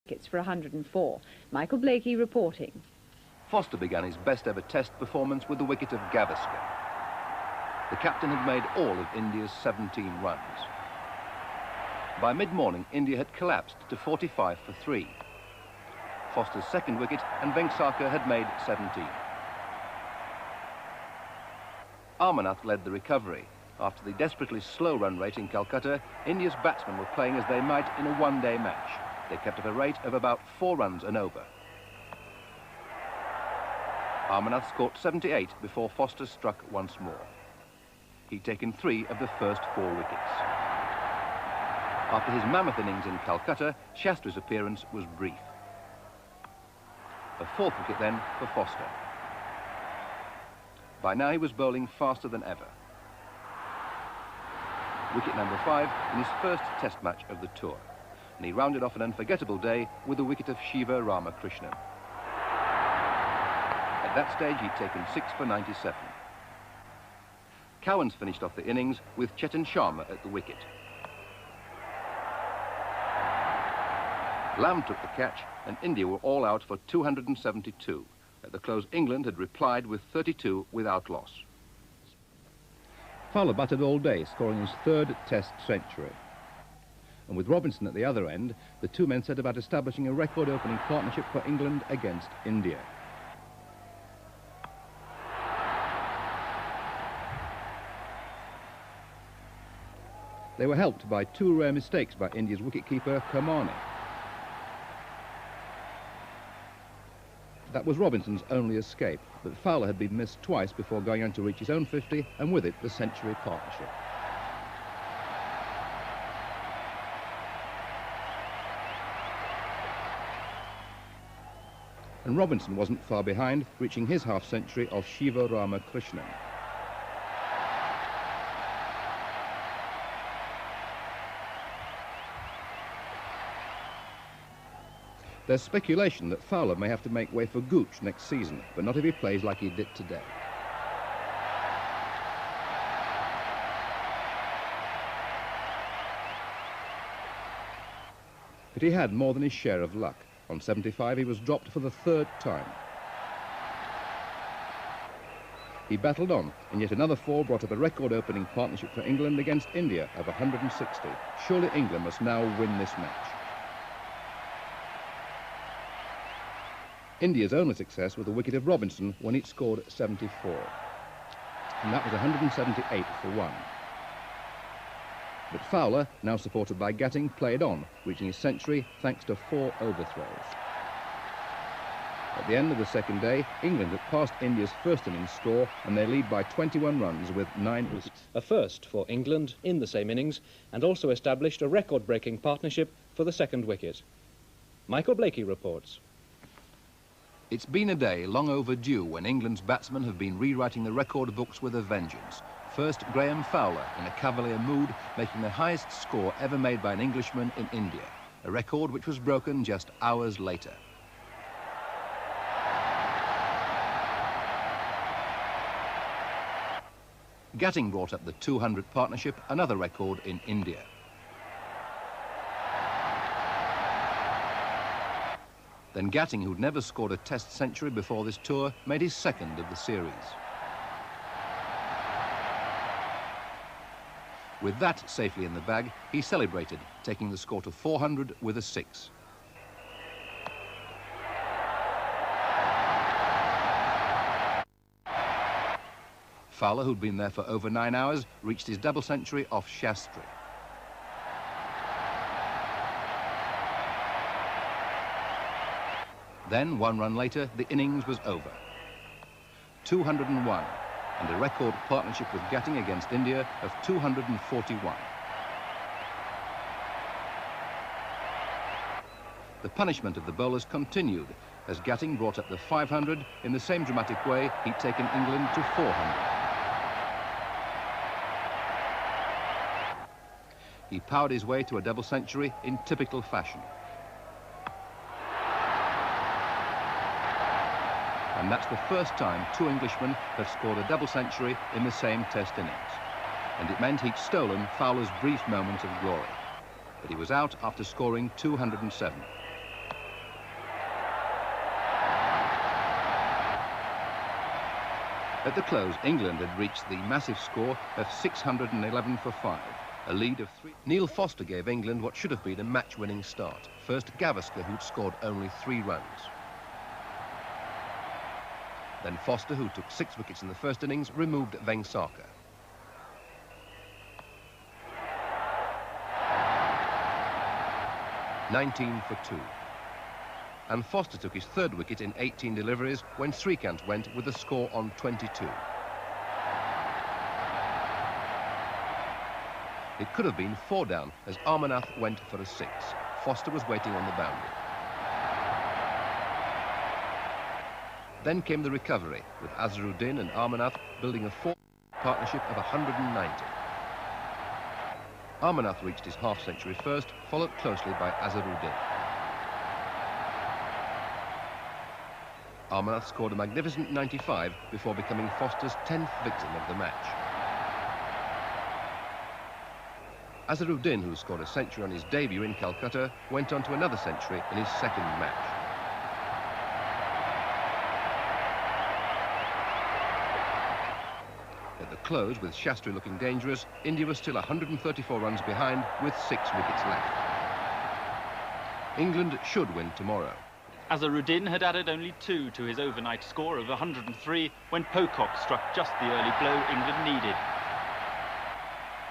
Wickets for 104. Michael Blakey reporting. Foster began his best ever test performance with the wicket of Gavaskar. The captain had made all of India's 17 runs. By mid-morning, India had collapsed to 45 for 3. Foster's second wicket and Vengsarkar had made 17. Amarnath led the recovery. After the desperately slow run rate in Calcutta, India's batsmen were playing as they might in a one-day match. They kept up a rate of about 4 runs and over. Amarnath scored 78 before Foster struck once more. He'd taken 3 of the first 4 wickets. After his mammoth innings in Calcutta, Shastri's appearance was brief. A 4th wicket then for Foster. By now he was bowling faster than ever. Wicket number 5 in his first test match of the tour. And he rounded off an unforgettable day with the wicket of Shiva Ramakrishnan. At that stage, he'd taken 6 for 97. Cowans finished off the innings with Chetan Sharma at the wicket. Lamb took the catch, and India were all out for 272. At the close, England had replied with 32 without loss. Fowler batted all day, scoring his 3rd test century. And with Robinson at the other end, the two men set about establishing a record-opening partnership for England against India. They were helped by 2 rare mistakes by India's wicketkeeper, Kermani. That was Robinson's only escape, but Fowler had been missed twice before going on to reach his own 50, and with it, the century partnership. And Robinson wasn't far behind, reaching his half-century of Shiva Ramakrishnan. There's speculation that Fowler may have to make way for Gooch next season, but not if he plays like he did today. But he had more than his share of luck. On 75, he was dropped for the 3rd time. He battled on, and yet another 4 brought up a record-opening partnership for England against India of 160. Surely England must now win this match. India's only success was the wicket of Robinson when it scored 74. And that was 178 for 1. But Fowler, now supported by Gatting, played on, reaching his century thanks to 4 overthrows. At the end of the second day, England had passed India's first innings score, and they lead by 21 runs with 9 wickets. A first for England in the same innings, and also established a record-breaking partnership for the 2nd wicket. Michael Blakey reports. It's been a day long overdue when England's batsmen have been rewriting the record books with a vengeance. First, Graham Fowler, in a cavalier mood, making the highest score ever made by an Englishman in India, a record which was broken just hours later. Gatting brought up the 200 partnership, another record in India. Then Gatting, who'd never scored a test century before this tour, made his 2nd of the series. With that safely in the bag, he celebrated, taking the score to 400 with a 6. Fowler, who'd been there for over 9 hours, reached his double century off Shastri. Then, 1 run later, the innings was over. 201, and a record partnership with Gatting against India of 241. The punishment of the bowlers continued as Gatting brought up the 500 in the same dramatic way he'd taken England to 400. He powered his way to a double century in typical fashion. And that's the first time 2 Englishmen have scored a double century in the same test innings. And it meant he'd stolen Fowler's brief moment of glory. But he was out after scoring 207. At the close, England had reached the massive score of 611 for 5, a lead of 3. Neil Foster gave England what should have been a match-winning start. First Gavaskar, who'd scored only 3 runs. Then Foster, who took 6 wickets in the first innings, removed Vengsarkar. (19 for 2). And Foster took his 3rd wicket in 18 deliveries when Srikanth went with a score on 22. It could have been 4 down as Amarnath went for a 6. Foster was waiting on the boundary. Then came the recovery, with Azharuddin and Amarnath building a 4 partnership of 190. Amarnath reached his half-century first, followed closely by Azharuddin. Amarnath scored a magnificent 95 before becoming Foster's 10th victim of the match. Azharuddin, who scored a century on his debut in Calcutta, went on to another century in his 2nd match. At the close, with Shastri looking dangerous, India was still 134 runs behind with 6 wickets left. England should win tomorrow. Azharuddin had added only 2 to his overnight score of 103 when Pocock struck just the early blow England needed.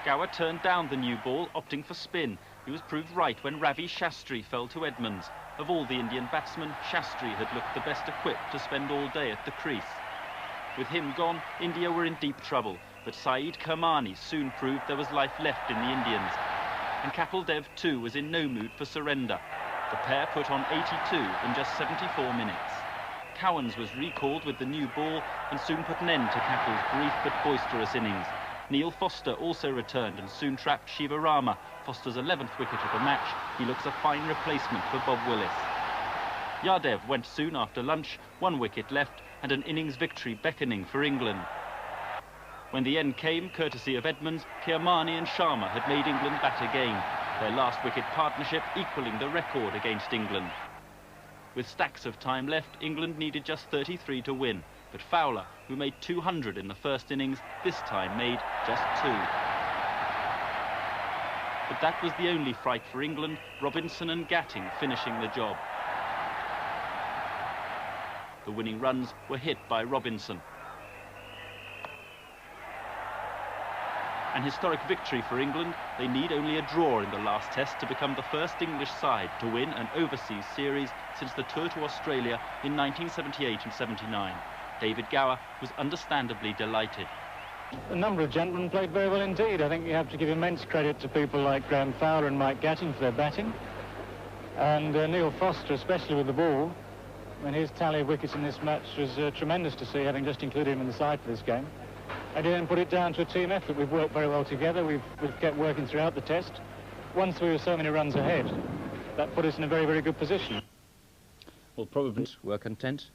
Gower turned down the new ball, opting for spin. He was proved right when Ravi Shastri fell to Edmonds. Of all the Indian batsmen, Shastri had looked the best equipped to spend all day at the crease. With him gone, India were in deep trouble, but Saeed Kermani soon proved there was life left in the Indians. And Kapil Dev too was in no mood for surrender. The pair put on 82 in just 74 minutes. Cowans was recalled with the new ball and soon put an end to Kapil's brief but boisterous innings. Neil Foster also returned and soon trapped Shiva Rama, Foster's 11th wicket of the match. He looks a fine replacement for Bob Willis. Yadav went soon after lunch, 1 wicket left and an innings victory beckoning for England. When the end came, courtesy of Edmonds, Kermani and Sharma had made England bat again, their last wicket partnership equalling the record against England. With stacks of time left, England needed just 33 to win, but Fowler, who made 200 in the first innings, this time made just 2. But that was the only fright for England, Robinson and Gatting finishing the job. The winning runs were hit by Robinson. An historic victory for England. They need only a draw in the last test to become the first English side to win an overseas series since the tour to Australia in 1978 and 79. David Gower was understandably delighted. A number of gentlemen played very well indeed. I think you have to give immense credit to people like Graham Fowler and Mike Gatting for their batting. And Neil Foster, especially with the ball. I mean, his tally of wickets in this match was tremendous to see, having just included him in the side for this game. And then put it down to a team effort. We've worked very well together. We've kept working throughout the test. Once we were so many runs ahead, that put us in a very, very good position. Well, probably were content